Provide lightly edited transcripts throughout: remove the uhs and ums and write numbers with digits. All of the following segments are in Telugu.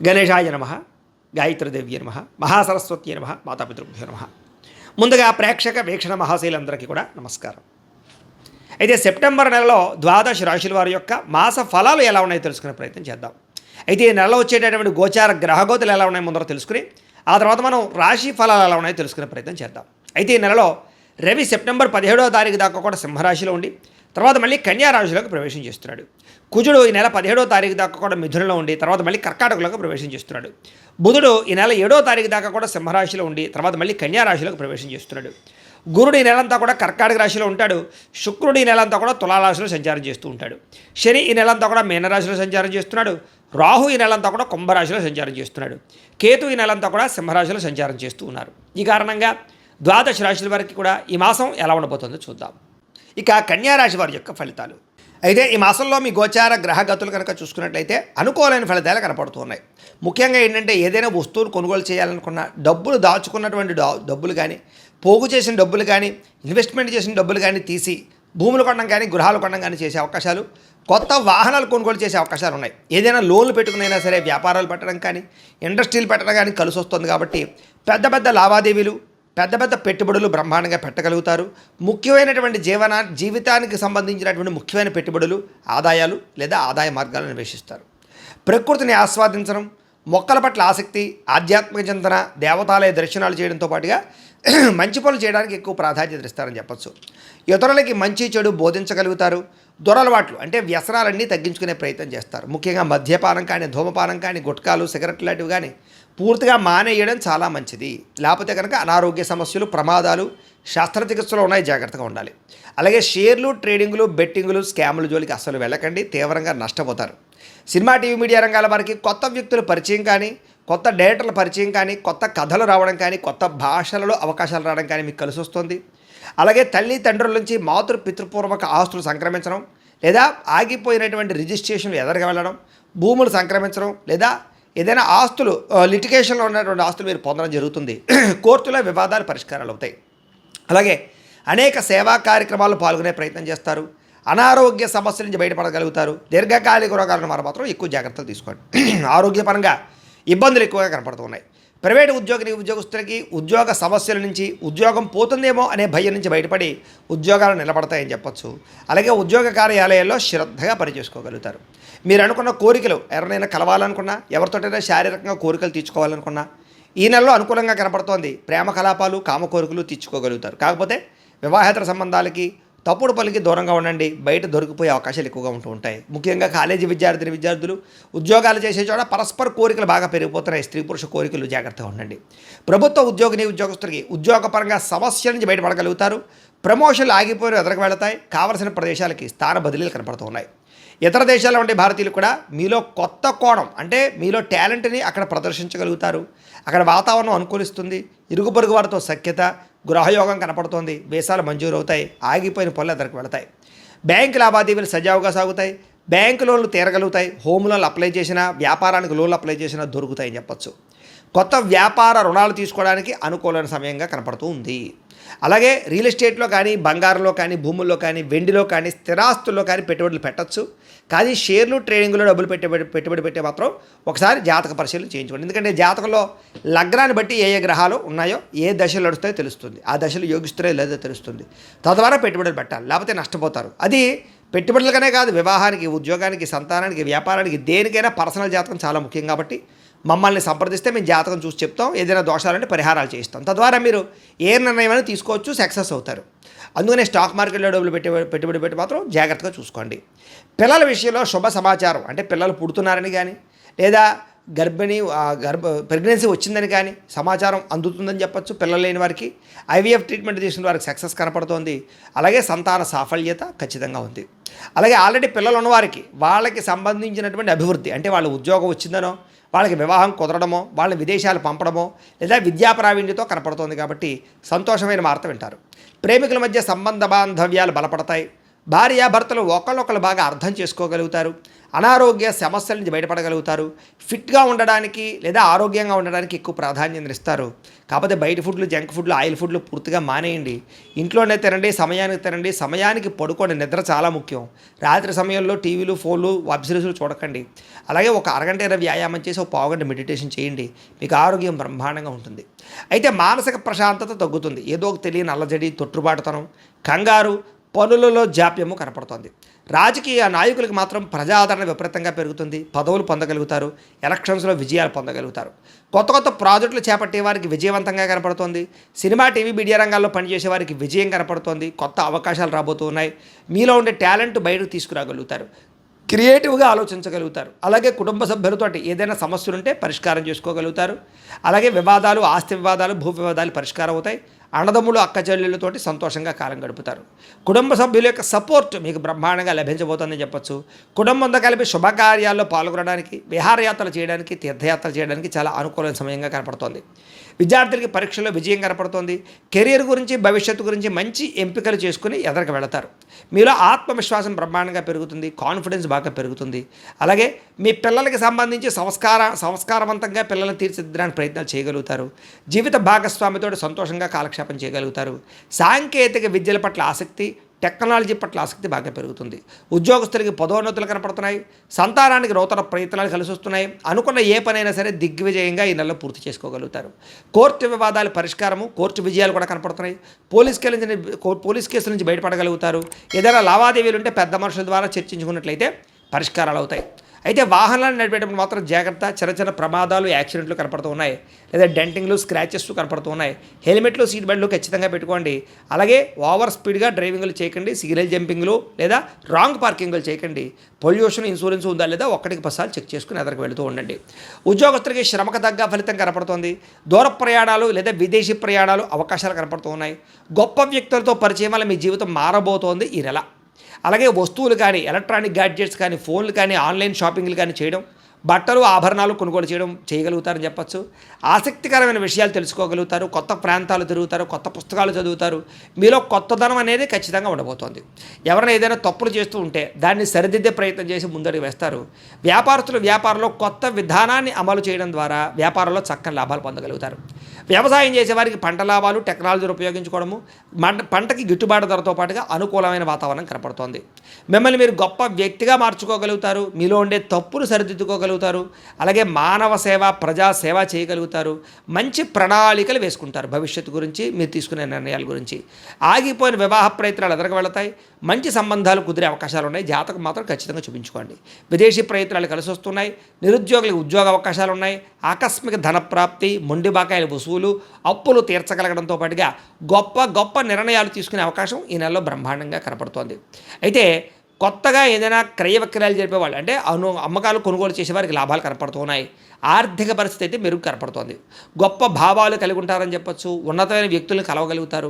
గణేశాయ నమ, గాయత్రీదేవ్య నమ, మహాసరస్వతి నమ, మాతాపితృభ్యో నమ. ముందుగా ప్రేక్షక వీక్షణ మహాశైలందరికీ కూడా నమస్కారం. అయితే సెప్టెంబర్ నెలలో ద్వాదశ రాశుల వారి యొక్క మాస ఫలాలు ఎలా ఉన్నాయో తెలుసుకునే ప్రయత్నం చేద్దాం. అయితే ఈ నెలలో వచ్చేటటువంటి గోచార గ్రహగోతులు ఎలా ఉన్నాయో ముందర తెలుసుకుని ఆ తర్వాత మనం రాశి ఫలాలు ఎలా ఉన్నాయో తెలుసుకునే ప్రయత్నం చేద్దాం. అయితే ఈ నెలలో రవి సెప్టెంబర్ 17వ తారీఖు దాకా కూడా సింహరాశిలో ఉండి తర్వాత మళ్ళీ కన్యా రాశిలోకి ప్రవేశం చేస్తున్నాడు. కుజుడు ఈ నెల 17వ తారీఖు దాకా కూడా మిథునంలో ఉండి తర్వాత మళ్ళీ కర్కాటకలోకి ప్రవేశం చేస్తున్నాడు. బుధుడు ఈ నెల 7వ తారీఖు దాకా కూడా సింహరాశిలో ఉండి తర్వాత మళ్ళీ కన్యా రాశిలోకి ప్రవేశం చేస్తున్నాడు. గురుడు ఈ నెలంతా కూడా కర్కాటక రాశిలో ఉంటాడు. శుక్రుడు ఈ నెలంతా కూడా తులారాశిలో సంచారం చేస్తూ ఉంటాడు. శని ఈ నెలంతా కూడా మీనరాశిలో సంచారం చేస్తున్నాడు. రాహు ఈ నెలంతా కూడా కుంభరాశిలో సంచారం చేస్తున్నాడు. కేతు ఈ నెలంతా కూడా సింహరాశిలో సంచారం చేస్తూ ఉన్నారు. ఈ కారణంగా ద్వాదశ రాశుల వారికి కూడా ఈ మాసం ఎలా ఉండబోతుందో చూద్దాం. ఇక కన్యారాశి వారి యొక్క ఫలితాలు. అయితే ఈ మాసంలో మీ గోచార గ్రహగతులు కనుక చూసుకున్నట్లయితే అనుకూలమైన ఫలితాలు కనపడుతూ ఉన్నాయి. ముఖ్యంగా ఏంటంటే ఏదైనా వస్తువులు కొనుగోలు చేయాలనుకున్న డబ్బులు దాచుకున్నటువంటి డబ్బులు కానీ పోగు చేసిన డబ్బులు కానీ ఇన్వెస్ట్మెంట్ చేసిన డబ్బులు కానీ తీసి భూములు కొనడం కానీ గృహాలు కొనడం కానీ చేసే అవకాశాలు, కొత్త వాహనాలు కొనుగోలు చేసే అవకాశాలు ఉన్నాయి. ఏదైనా లోన్లు పెట్టుకునైనా సరే వ్యాపారాలు పెట్టడం కానీ ఇండస్ట్రీలు పెట్టడం కానీ కలిసి వస్తుంది. కాబట్టి పెద్ద పెద్ద లావాదేవీలు పెద్ద పెద్ద పెట్టుబడులు బ్రహ్మాండంగా పెట్టగలుగుతారు. ముఖ్యమైనటువంటి జీవితానికి సంబంధించినటువంటి ముఖ్యమైన పెట్టుబడులు ఆదాయాలు లేదా ఆదాయ మార్గాలను అన్వేషిస్తారు. ప్రకృతిని ఆస్వాదించడం, మొక్కల పట్ల ఆసక్తి, ఆధ్యాత్మిక చింతన, దేవతాలయ దర్శనాలు చేయడంతో పాటుగా మంచి పనులు చేయడానికి ఎక్కువ ప్రాధాన్యత ఇస్తారని చెప్పచ్చు. ఇతరులకి మంచి చెడు బోధించగలుగుతారు. దురలవాట్లు అంటే వ్యసనాలన్నీ తగ్గించుకునే ప్రయత్నం చేస్తారు. ముఖ్యంగా మద్యపానం కానీ ధూమపానం కానీ గుట్కాలు సిగరెట్లు లాంటివి కానీ పూర్తిగా మానేయడం చాలా మంచిది. లేకపోతే కనుక అనారోగ్య సమస్యలు ప్రమాదాలు శస్త్రచికిత్సలు ఉన్నాయి, జాగ్రత్తగా ఉండాలి. అలాగే షేర్లు ట్రేడింగ్లు బెట్టింగులు స్కాముల జోలికి అస్సలు వెళ్ళకండి, తీవ్రంగా నష్టపోతారు. సినిమా టీవీ మీడియా రంగాల వారికి కొత్త వ్యక్తుల పరిచయం కానీ కొత్త డైరెక్టర్ల పరిచయం కానీ కొత్త కథలు రావడం కానీ కొత్త భాషలలో అవకాశాలు రావడం కానీ మీకు కలిసి వస్తుంది. అలాగే తల్లి తండ్రుల నుంచి పితృపూర్వక ఆస్తులు సంక్రమించడం లేదా ఆగిపోయినటువంటి రిజిస్ట్రేషన్లు ఎదరగా వెళ్ళడం, భూములు సంక్రమించడం లేదా ఏదైనా ఆస్తులు లిటిగేషన్లో ఉన్నటువంటి ఆస్తులు మీరు పొందడం జరుగుతుంది. కోర్టులో వివాదాలు పరిష్కారాలు అవుతాయి. అలాగే అనేక సేవా కార్యక్రమాల్లో పాల్గొనే ప్రయత్నం చేస్తారు. అనారోగ్య సమస్యల నుంచి బయటపడగలుగుతారు. దీర్ఘకాలిక రోగాలను మాత్రం ఎక్కువ జాగ్రత్తలు తీసుకోండి. ఆరోగ్యపరంగా ఇబ్బందులు ఎక్కువగా కనపడుతున్నాయి. ప్రైవేటు ఉద్యోగస్తులకి ఉద్యోగ సమస్యల నుంచి ఉద్యోగం పోతుందేమో అనే భయం నుంచి బయటపడి ఉద్యోగాలు నిలబడతాయని చెప్పచ్చు. అలాగే ఉద్యోగ కార్యాలయాల్లో శ్రద్ధగా పనిచేసుకోగలుగుతారు. మీరు అనుకున్న కోరికలు ఎవరినైనా కలవాలనుకున్నా, ఎవరితోటైనా శారీరకంగా కోరికలు తీర్చుకోవాలనుకున్నా ఈ నెలలో అనుకూలంగా కనపడుతోంది. ప్రేమ కలాపాలు కామ కోరికలు తీర్చుకోగలుగుతారు. కాకపోతే వివాహేతర సంబంధాలకి తప్పుడు పనికి దూరంగా ఉండండి. బయట దొరికిపోయే అవకాశాలు ఎక్కువగా ఉంటూ ఉంటాయి. ముఖ్యంగా కాలేజీ విద్యార్థులు ఉద్యోగాలు చేసే చోట పరస్పర కోరికలు బాగా పెరిగిపోతున్నాయి. స్త్రీ పురుష కోరికలు జాగ్రత్తగా ఉండండి. ప్రభుత్వ ఉద్యోగస్తులకి ఉద్యోగపరంగా సమస్యల నుంచి బయటపడగలుగుతారు. ప్రమోషన్లు ఆగిపోయిన ఎదురుకు వెళతాయి. కావలసిన ప్రదేశాలకి స్థాన బదిలీలు కనపడుతూ ఉన్నాయి. ఇతర దేశాల్లో ఉండే భారతీయులు కూడా మీలో కొత్త కోణం అంటే మీలో టాలెంట్ని అక్కడ ప్రదర్శించగలుగుతారు. అక్కడ వాతావరణం అనుకూలిస్తుంది. ఇరుగు పొరుగు వారితో సఖ్యత, గృహయోగం కనపడుతోంది. వేసాలు మంజూరు అవుతాయి. ఆగిపోయిన పనులు ఎదరికి వెళతాయి. బ్యాంకు లావాదేవీలు సజావుగా సాగుతాయి. బ్యాంకు లోన్లు తీరగలుగుతాయి. హోమ్ లోన్లు అప్లై చేసినా, వ్యాపారానికి లోన్లు అప్లై చేసినా దొరుకుతాయని చెప్పచ్చు. కొత్త వ్యాపార రుణాలు తీసుకోవడానికి అనుకూలమైన సమయంగా కనపడుతూ ఉంది. అలాగే రియల్ ఎస్టేట్లో కానీ బంగారంలో కానీ భూముల్లో కానీ వెండిలో కానీ స్థిరాస్తుల్లో కానీ పెట్టుబడులు పెట్టచ్చు. కానీ షేర్లు ట్రేడింగ్లో డబ్బులు పెట్టుబడి పెట్టే మాత్రం ఒకసారి జాతక పరిశీలన చేయించుకోండి. ఎందుకంటే జాతకంలో లగ్నాన్ని బట్టి ఏ ఏ గ్రహాలు ఉన్నాయో ఏ దశలు నడుస్తాయో తెలుస్తుంది. ఆ దశలు యోగిస్తున్నాయో లేదో తెలుస్తుంది. తద్వారా పెట్టుబడులు పెట్టాలి, లేకపోతే నష్టపోతారు. అది పెట్టుబడులకనే కాదు, వివాహానికి, ఉద్యోగానికి, సంతానానికి, వ్యాపారానికి, దేనికైనా పర్సనల్ జాతకం చాలా ముఖ్యం. కాబట్టి మమ్మల్ని సంప్రదిస్తే మేము జాతకం చూసి చెప్తాం. ఏదైనా దోషాలంటే పరిహారాలు చేయిస్తాం. తద్వారా మీరు ఏ నిర్ణయమైనా తీసుకోవచ్చు, సక్సెస్ అవుతారు. అందుకనే స్టాక్ మార్కెట్లో డబ్బులు పెట్టుబడి పెట్టి మాత్రం జాగ్రత్తగా చూసుకోండి. పిల్లల విషయంలో శుభ సమాచారం అంటే పిల్లలు పుడుతున్నారని కానీ లేదా ప్రెగ్నెన్సీ వచ్చిందని కానీ సమాచారం అందుతుందని చెప్పచ్చు. పిల్లలు లేని వారికి ఐవీఎఫ్ ట్రీట్మెంట్ తీసుకున్న వారికి సక్సెస్ కనపడుతోంది. అలాగే సంతాన సాఫల్యత ఖచ్చితంగా ఉంది. అలాగే ఆల్రెడీ పిల్లలు ఉన్నవారికి వాళ్ళకి సంబంధించినటువంటి అభివృద్ధి అంటే వాళ్ళ ఉద్యోగం వచ్చిందనో, వాళ్ళకి వివాహం కుదరడమో, వాళ్ళని విదేశాలు పంపడమో లేదా విద్యా ప్రావీణ్యతో కనపడుతోంది. కాబట్టి సంతోషమైన వార్త వింటారు. ప్రేమికుల మధ్య సంబంధ బాంధవ్యాలు బలపడతాయి. భార్యాభర్తలు ఒకళ్ళొకళ్ళు బాగా అర్థం చేసుకోగలుగుతారు. అనారోగ్య సమస్యల నుంచి బయటపడగలుగుతారు. ఫిట్గా ఉండడానికి లేదా ఆరోగ్యంగా ఉండడానికి ఎక్కువ ప్రాధాన్యత ఇస్తారు. కాకపోతే బయట ఫుడ్లు, జంక్ ఫుడ్లు, ఆయిల్ ఫుడ్లు పూర్తిగా మానేయండి. ఇంట్లోనే తినండి, సమయానికి తినండి, సమయానికి పడుకోండి. నిద్ర చాలా ముఖ్యం. రాత్రి సమయంలో టీవీలు, ఫోన్లు, వెబ్ సిరీస్లు చూడకండి. అలాగే ఒక అరగంట వ్యాయామం చేసి ఒక పావుగంట మెడిటేషన్ చేయండి. మీకు ఆరోగ్యం బ్రహ్మాండంగా ఉంటుంది. అయితే మానసిక ప్రశాంతత తగ్గుతుంది. ఏదో ఒక తెలియని అల్లజడి, తొట్టుబాటుతనం, కంగారు, పనులలో జాప్యము కనపడుతుంది. రాజకీయ నాయకులకు మాత్రం ప్రజాదరణ విపరీతంగా పెరుగుతుంది. పదవులు పొందగలుగుతారు. ఎలక్షన్స్లో విజయాలు పొందగలుగుతారు. కొత్త కొత్త ప్రాజెక్టులు చేపట్టే వారికి విజయవంతంగా కనపడుతోంది. సినిమా, టీవీ, మీడియా రంగాల్లో పనిచేసే వారికి విజయం కనపడుతోంది. కొత్త అవకాశాలు రాబోతున్నాయి. మీలో ఉండే టాలెంట్ బయటకు తీసుకురాగలుగుతారు. క్రియేటివ్గా ఆలోచించగలుగుతారు. అలాగే కుటుంబ సభ్యులతోటి ఏదైనా సమస్యలుంటే పరిష్కారం చేసుకోగలుగుతారు. అలాగే వివాదాలు, ఆస్తి వివాదాలు, భూ వివాదాలు పరిష్కారం అవుతాయి. అన్నదమ్ములు, అక్క చెల్లెళ్ళతోటి సంతోషంగా కాలం గడుపుతారు. కుటుంబ సభ్యుల యొక్క సపోర్ట్ మీకు బ్రహ్మాండంగా లభించబోతుందని చెప్పొచ్చు. కుటుంబంతో కలిపి శుభకార్యాల్లో పాల్గొనడానికి, విహారయాత్రలు చేయడానికి, తీర్థయాత్రలు చేయడానికి చాలా అనుకూలమైన సమయంగా కనపడుతోంది. విద్యార్థులకి పరీక్షల్లో విజయం కనపడుతోంది. కెరీర్ గురించి, భవిష్యత్తు గురించి మంచి ఎంపికలు చేసుకుని ఎదరికి వెళతారు. మీలో ఆత్మవిశ్వాసం బ్రహ్మాండంగా పెరుగుతుంది. కాన్ఫిడెన్స్ బాగా పెరుగుతుంది. అలాగే మీ పిల్లలకి సంబంధించి సంస్కారవంతంగా పిల్లల్ని తీర్చిదిద్దడానికి ప్రయత్నాలు చేయగలుగుతారు. జీవిత భాగస్వామితో సంతోషంగా కాలక్షేపం చేయగలుగుతారు. సాంకేతిక విద్యల పట్ల ఆసక్తి, టెక్నాలజీ పట్ల ఆసక్తి బాగా పెరుగుతుంది. ఉద్యోగస్తులకి పదోన్నతులు కనపడుతున్నాయి. సంతానానికి నూతన ప్రయత్నాలు కలిసి వస్తున్నాయి. అనుకున్న ఏ పనైనా సరే దిగ్విజయంగా ఈ నెలలో పూర్తి చేసుకోగలుగుతారు. కోర్టు వివాదాల పరిష్కారము, కోర్టు విజయాలు కూడా కనపడుతున్నాయి. పోలీస్ కేసుల నుంచి బయటపడగలుగుతారు. ఏదైనా లావాదేవీలు ఉంటే పెద్ద మనుషుల ద్వారా చర్చించుకున్నట్లయితే పరిష్కారాలు అవుతాయి. అయితే వాహనాలను నడిపేటప్పుడు మాత్రం జాగ్రత్త. చిన్న చిన్న ప్రమాదాలు, యాక్సిడెంట్లు కనపడుతూ ఉన్నాయి. లేదా డెంటింగ్లు, స్క్రాచెస్ కనపడుతూ ఉన్నాయి. హెల్మెట్లు, సీట్ బెల్ట్లు ఖచ్చితంగా పెట్టుకోండి. అలాగే ఓవర్ స్పీడ్గా డ్రైవింగ్లు చేయకండి. సిగ్నల్ జంపింగ్లు లేదా రాంగ్ పార్కింగ్లు చేయకండి. పొల్యూషన్, ఇన్సూరెన్స్ ఉందా లేదా ఒక్కటికి 10 సార్లు చెక్ చేసుకుని ఎదరికి వెళుతూ ఉండండి. ఉద్యోగస్తులకి శ్రమకు తగ్గ ఫలితం కనపడుతోంది. దూర ప్రయాణాలు లేదా విదేశీ ప్రయాణాలు అవకాశాలు కనపడుతూ ఉన్నాయి. గొప్ప వ్యక్తులతో పరిచయం వల్ల మీ జీవితం మారబోతోంది ఈ నెల. అలాగే వస్తువులు కానీ, ఎలక్ట్రానిక్ గ్యాడ్జెట్స్ కానీ, ఫోన్లు కానీ, ఆన్లైన్ షాపింగ్లు కానీ చేయడం, బట్టలు, ఆభరణాలు కొనుగోలు చేయగలుగుతారని చెప్పచ్చు. ఆసక్తికరమైన విషయాలు తెలుసుకోగలుగుతారు. కొత్త ప్రాంతాలు తిరుగుతారు. కొత్త పుస్తకాలు చదువుతారు. మీలో కొత్తదనం అనేది ఖచ్చితంగా ఉండబోతోంది. ఎవరైనా ఏదైనా తప్పులు చేస్తూ ఉంటే దాన్ని సరిదిద్దే ప్రయత్నం చేసి ముందడుగు వేస్తారు. వ్యాపారస్తులు వ్యాపారంలో కొత్త విధానాన్ని అమలు చేయడం ద్వారా వ్యాపారంలో చక్కని లాభాలు పొందగలుగుతారు. వ్యవసాయం చేసేవారికి పంట లాభాలు, టెక్నాలజీని ఉపయోగించుకోవడము, పంటకి గిట్టుబాటు ధరతో పాటుగా అనుకూలమైన వాతావరణం కనపడుతోంది. మిమ్మల్ని మీరు గొప్ప వ్యక్తిగా మార్చుకోగలుగుతారు. మీలో ఉండే తప్పులు సరిదిద్దుకోగలుగుతారు. అలాగే మానవ సేవ, ప్రజా సేవ చేయగలుగుతారు. మంచి ప్రణాళికలు వేసుకుంటారు భవిష్యత్తు గురించి, మీరు తీసుకునే నిర్ణయాల గురించి. ఆగిపోయిన వివాహ ప్రయత్నాలు ఎదరకు వెళతాయి. మంచి సంబంధాలు కుదిరే అవకాశాలు ఉన్నాయి. జాతకం మాత్రం ఖచ్చితంగా చూపించుకోండి. విదేశీ ప్రయత్నాలు కలిసి వస్తున్నాయి. నిరుద్యోగులకు ఉద్యోగ అవకాశాలు ఉన్నాయి. ఆకస్మిక ధనప్రాప్తి, మొండి బాకాయల వసూలు, అప్పులు తీర్చగలగడంతో పాటుగా గొప్ప గొప్ప నిర్ణయాలు తీసుకునే అవకాశం ఈ నెలలో బ్రహ్మాండంగా కనపడుతోంది. అయితే కొత్తగా ఏదైనా క్రయ విక్రయాలు జరిపేవాళ్ళు అంటే అమ్మకాలు కొనుగోలు చేసేవారికి లాభాలు కనపడుతున్నాయి. ఆర్థిక పరిస్థితి అయితే మెరుగు కనపడుతోంది. గొప్ప భావాలు కలిగి ఉంటారని చెప్పొచ్చు. ఉన్నతమైన వ్యక్తులను కలవగలుగుతారు.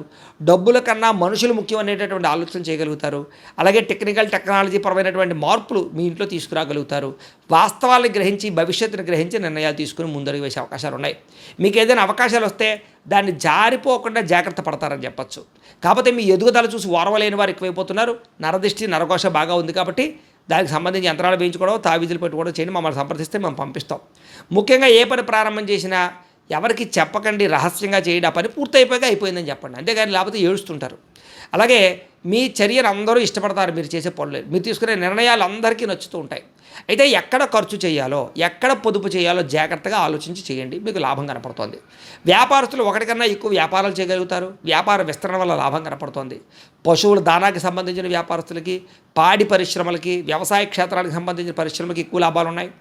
డబ్బుల కన్నా మనుషులు ముఖ్యం అనేటటువంటి ఆలోచన చేయగలుగుతారు. అలాగే టెక్నాలజీ పరమైనటువంటి మార్పులు మీ ఇంట్లో తీసుకురాగలుగుతారు. వాస్తవాలను గ్రహించి, భవిష్యత్తును గ్రహించి నిర్ణయాలు తీసుకుని ముందడుగు వేసే అవకాశాలు ఉన్నాయి. మీకు ఏదైనా అవకాశాలు వస్తే దాన్ని జారిపోకుండా జాగ్రత్త పడతారని చెప్పచ్చు. కాకపోతే మీ ఎదుగుదల చూసి ఓర్వలేని వారు ఎక్కువైపోతున్నారు. నరదిష్టి, నరఘోష బాగా ఉంది కాబట్టి దానికి సంబంధించి యంత్రాలు వేయించుకోవడం, తావీజులు పెట్టుకోవడం చేయండి. మమ్మల్ని సంప్రదిస్తే మేము పంపిస్తాం. ముఖ్యంగా ఏ పని ప్రారంభం చేసినా ఎవరికి చెప్పకండి, రహస్యంగా చేయండి. ఆ పని పూర్తయిపోయాక అయిపోయిందని చెప్పండి. అంతేగాని లేకపోతే ఏడుస్తుంటారు. అలాగే మీ చర్యలు అందరూ ఇష్టపడతారు. మీరు చేసే పనులు, మీరు తీసుకునే నిర్ణయాలు అందరికీ నచ్చుతూ ఉంటాయి. అయితే ఎక్కడ ఖర్చు చేయాలో, ఎక్కడ పొదుపు చేయాలో జాగ్రత్తగా ఆలోచించి చేయండి. మీకు లాభం కనపడుతోంది. వ్యాపారస్తులు ఒకటికన్నా ఎక్కువ వ్యాపారాలు చేయగలుగుతారు. వ్యాపార విస్తరణ వల్ల లాభం కనపడుతోంది. పశువుల దానాకి సంబంధించిన వ్యాపారస్తులకి, పాడి పరిశ్రమలకి, వ్యవసాయ క్షేత్రాలకు సంబంధించిన పరిశ్రమలకి ఎక్కువ లాభాలు ఉన్నాయి.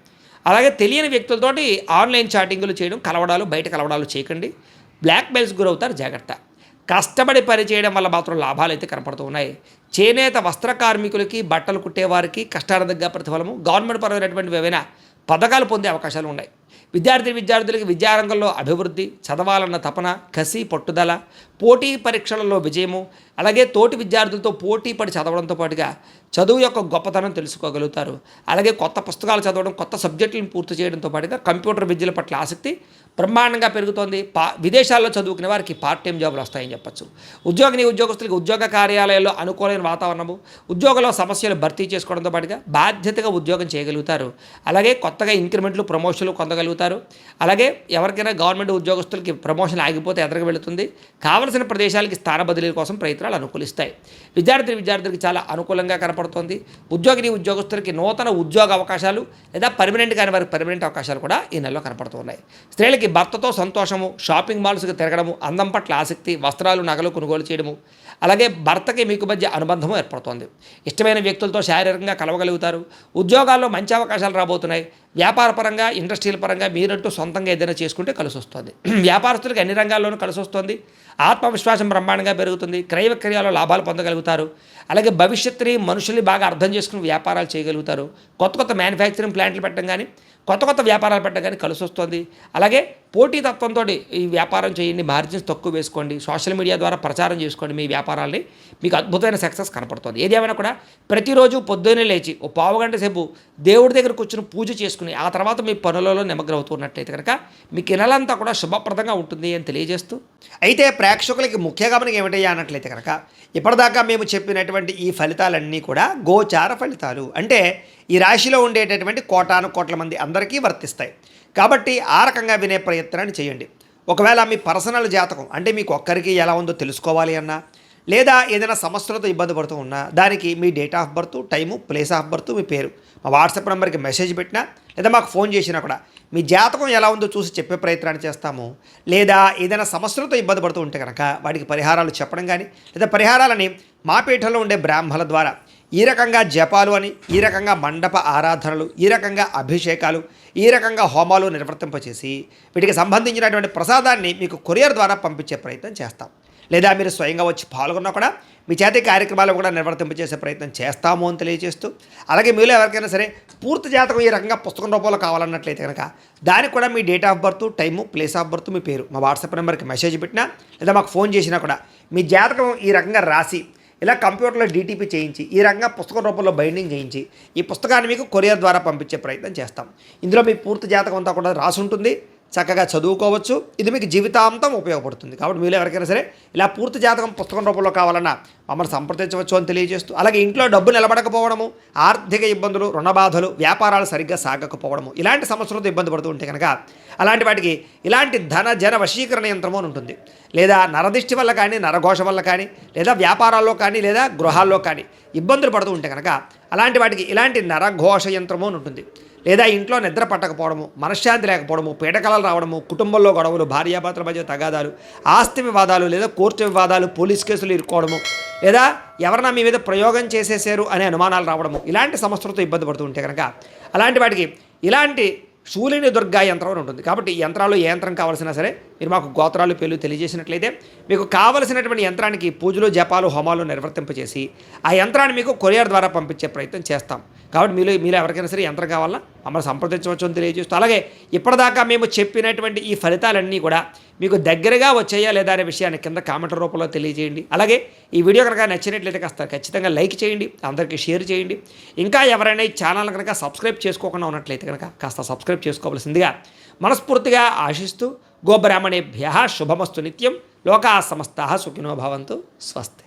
అలాగే తెలియని వ్యక్తులతోటి ఆన్లైన్ చాటింగులు చేయడం, కలవడాలు, బయట కలవడాలు చేయకండి. బ్లాక్మెయిల్స్ గురవుతారు, జాగ్రత్త. కష్టపడి పని చేయడం వల్ల మాత్రం లాభాలు అయితే కనపడుతూ ఉన్నాయి. చేనేత వస్త్ర కార్మికులకి, బట్టలు కుట్టేవారికి కష్టానికి ప్రతిఫలము, గవర్నమెంట్ పరమైనటువంటి ఏవైనా పథకాలు పొందే అవకాశాలు ఉన్నాయి. విద్యార్థులకి విద్యారంగంలో అభివృద్ధి, చదవాలన్న తపన, కసి, పట్టుదల, పోటీ పరీక్షలలో విజయము, అలాగే తోటి విద్యార్థులతో పోటీ పడి చదవడంతో పాటుగా చదువు యొక్క గొప్పతనం తెలుసుకోగలుగుతారు. అలాగే కొత్త పుస్తకాలు చదవడం, కొత్త సబ్జెక్టులను పూర్తి చేయడంతో పాటుగా కంప్యూటర్ విద్యల పట్ల ఆసక్తి బ్రహ్మాండంగా పెరుగుతోంది. విదేశాల్లో చదువుకునే వారికి పార్ట్ టైం జాబులు వస్తాయని చెప్పచ్చు. ఉద్యోగస్తులకి ఉద్యోగ కార్యాలయాల్లో అనుకూలమైన వాతావరణము, ఉద్యోగంలో సమస్యలు భర్తీ చేసుకోవడంతో పాటుగా బాధ్యతగా ఉద్యోగం చేయగలుగుతారు. అలాగే కొత్తగా ఇంక్రిమెంట్లు, ప్రమోషన్లు పొందగలుగుతారు. అలాగే ఎవరికైనా గవర్నమెంట్ ఉద్యోగస్తులకి ప్రమోషన్ ఆగిపోతే ఎదరికి వెళుతుంది. కావలసిన ప్రదేశాలకి స్థాన బదిలీల కోసం ప్రయత్నాలు అనుకూలిస్తాయి. విద్యార్థులకి చాలా అనుకూలంగా కనపడుతోంది. ఉద్యోగస్తులకి నూతన ఉద్యోగ అవకాశాలు లేదా పర్మనెంట్ కాని వారికి పర్మనెంట్ అవకాశాలు కూడా ఈ నెలలో కనపడుతున్నాయి. స్త్రీలకి భర్తతో సంతోషము, షాపింగ్ మాల్స్కి తిరగడము, అందం పట్ల ఆసక్తి, వస్త్రాలు, నగలు కొనుగోలు చేయడము, అలాగే భర్తకి మీకు మధ్య అనుబంధము ఏర్పడుతోంది. ఇష్టమైన వ్యక్తులతో శారీరకంగా కలవగలుగుతారు. ఉద్యోగాల్లో మంచి అవకాశాలు రాబోతున్నాయి. వ్యాపారపరంగా, ఇండస్ట్రియల్ పరంగా మీరంటూ సొంతంగా ఏదైనా చేసుకుంటే కలిసి వస్తుంది. వ్యాపారస్తులకు అన్ని రంగాల్లోనూ కలిసి వస్తుంది. ఆత్మవిశ్వాసం బ్రహ్మాండంగా పెరుగుతుంది. క్రయ విక్రయాల్లో లాభాలు పొందగలుగుతారు. అలాగే భవిష్యత్తుని, మనుషుల్ని బాగా అర్థం చేసుకుని వ్యాపారాలు చేయగలుగుతారు. కొత్త మ్యానుఫ్యాక్చరింగ్ ప్లాంట్లు పెట్టడం కానీ, కొత్త వ్యాపారాలు పెట్టడం కానీ కలిసి వస్తుంది. అలాగే పోటీతత్వంతో ఈ వ్యాపారం చేయండి, మార్జిన్స్ తక్కువ వేసుకోండి, సోషల్ మీడియా ద్వారా ప్రచారం చేసుకోండి మీ వ్యాపారాల్ని, మీకు అద్భుతమైన సక్సెస్ కనపడుతుంది. ఏది ఏమైనా కూడా ప్రతిరోజు పొద్దున్నే లేచి ఓ పావుగంట సేపు దేవుడి దగ్గర కూర్చుని పూజ చేసుకుని ఆ తర్వాత మీ పనులలో నిమగ్నమవుతున్నట్లయితే కనుక మీకు ఈ నెలంతా కూడా శుభప్రదంగా ఉంటుంది అని తెలియజేస్తూ, అయితే ప్రేక్షకులకి ముఖ్య గమనిక ఏమిటయ్యా అన్నట్లయితే కనుక ఇప్పటిదాకా మేము చెప్పినటువంటి ఈ ఫలితాలన్నీ కూడా గోచార ఫలితాలు, అంటే ఈ రాశిలో ఉండేటటువంటి కోటాను కోట్ల మంది అందరికీ వర్తిస్తాయి. కాబట్టి ఆ రకంగా వినే ప్రయత్నాన్ని చేయండి. ఒకవేళ మీ పర్సనల్ జాతకం అంటే మీకు ఒక్కరికి ఎలా ఉందో తెలుసుకోవాలి అన్నా, లేదా ఏదైనా సమస్యలతో ఇబ్బంది పడుతూ ఉన్నా దానికి మీ date of birth, time, place of birth, మీ పేరు మా వాట్సాప్ నెంబర్కి మెసేజ్ పెట్టినా లేదా మాకు ఫోన్ చేసినా కూడా మీ జాతకం ఎలా ఉందో చూసి చెప్పే ప్రయత్నాన్ని చేస్తాము. లేదా ఏదైనా సమస్యలతో ఇబ్బంది పడుతూ ఉంటే కనుక వాటికి పరిహారాలు చెప్పడం కానీ, లేదా పరిహారాలని మా పీఠంలో ఉండే బ్రాహ్మణుల ద్వారా ఈ రకంగా జపాలు అని, ఈ రకంగా మండప ఆరాధనలు, ఈ రకంగా అభిషేకాలు, ఈ రకంగా హోమాలు నిర్వర్తింపచేసి వీటికి సంబంధించినటువంటి ప్రసాదాన్ని మీకు కొరియర్ ద్వారా పంపించే ప్రయత్నం చేస్తాం. లేదా మీరు స్వయంగా వచ్చి పాల్గొన్నా కూడా మీ చేతి కార్యక్రమాలు కూడా నిర్వర్తింపచేసే ప్రయత్నం చేస్తాము అని తెలియజేస్తూ, అలాగే మీలో ఎవరికైనా సరే పూర్తి జాతకం ఈ రకంగా పుస్తకం రూపంలో కావాలన్నట్లయితే కనుక దానికి కూడా మీ date of birth, time, place of birth, మీ పేరు మా వాట్సాప్ నెంబర్కి మెసేజ్ పెట్టినా లేదా మాకు ఫోన్ చేసినా కూడా మీ జాతకం ఈ రకంగా రాసి ఇలా కంప్యూటర్లో డీటీపీ చేయించి ఈ రకంగా పుస్తకం రూపంలో బైండింగ్ చేయించి ఈ పుస్తకాన్ని మీకు కొరియర్ ద్వారా పంపించే ప్రయత్నం చేస్తాం. ఇందులో మీ పూర్తి జాతకం అంతా కూడా రాసి ఉంటుంది. చక్కగా చదువుకోవచ్చు. ఇది మీకు జీవితాంతం ఉపయోగపడుతుంది. కాబట్టి మీరు ఎవరికైనా సరే ఇలా పూర్తి జాతకం పుస్తకం రూపంలో కావాలన్నా మమ్మల్ని సంప్రదించవచ్చు అని తెలియజేస్తూ, అలాగే ఇంట్లో డబ్బు నిలబడకపోవడము, ఆర్థిక ఇబ్బందులు, రుణ బాధలు, వ్యాపారాలు సరిగ్గా సాగకపోవడము, ఇలాంటి సమస్యలతో ఇబ్బంది పడుతూ ఉంటే కనుక అలాంటి వాటికి ఇలాంటి జన వశీకరణ యంత్రము అని ఉంటుంది. లేదా నరదిష్టి వల్ల కానీ, నరఘోష వల్ల కానీ, లేదా వ్యాపారాల్లో కానీ, లేదా గృహాల్లో కానీ ఇబ్బందులు పడుతూ ఉంటే కనుక అలాంటి వాటికి ఇలాంటి నరఘోష యంత్రము అని ఉంటుంది. లేదా ఇంట్లో నిద్ర పట్టకపోవడము, మనశ్శాంతి లేకపోవడము, పీడకలలు రావడము, కుటుంబంలో గొడవలు, భార్యాభర్తల మధ్య తగాదాలు, ఆస్తి వివాదాలు, లేదా కోర్టు వివాదాలు, పోలీస్ కేసులు ఇరుక్కోవడము, లేదా ఎవరన్నా మీ మీద ప్రయోగం చేసేసారు అనే అనుమానాలు రావడము, ఇలాంటి సమస్యలతో ఇబ్బంది పడుతూ ఉంటే కనుక అలాంటి వాటికి ఇలాంటి శూలిని దుర్గా యంత్రం అని ఉంటుంది. కాబట్టి ఈ యంత్రాలు ఏ యంత్రం కావాల్సినా సరే మీరు మాకు గోత్రాలు, పేర్లు తెలియజేసినట్లయితే మీకు కావలసినటువంటి యంత్రానికి పూజలు, జపాలు, హోమాలు నిర్వర్తింపచేసి ఆ యంత్రాన్ని మీకు కొరియర్ ద్వారా పంపించే ప్రయత్నం చేస్తాం. కాబట్టి మీలో ఎవరికైనా సరే యంత్రం కావాలన్నా మమ్మల్ని సంప్రదించవచ్చు అని తెలియజేస్తూ, అలాగే ఇప్పటిదాకా మేము చెప్పినటువంటి ఈ ఫలితాలన్నీ కూడా మీకు దగ్గరగా వచ్చాయా లేదా అనే విషయాన్ని కింద కామెంట్ రూపంలో తెలియజేయండి. అలాగే ఈ వీడియో కనుక నచ్చినట్లయితే కాస్త ఖచ్చితంగా లైక్ చేయండి, అందరికీ షేర్ చేయండి. ఇంకా ఎవరైనా ఈ ఛానల్ కనుక సబ్స్క్రైబ్ చేసుకోకుండా ఉన్నట్లయితే కనుక కాస్త సబ్స్క్రైబ్ చేసుకోవాల్సిందిగా మనస్ఫూర్తిగా ఆశిస్తూ, గోబ్రాహ్మణేభ్యః శుభమస్తు నిత్యం, లోకాః సమస్తాః సుఖినో భవంతు. స్వస్తి.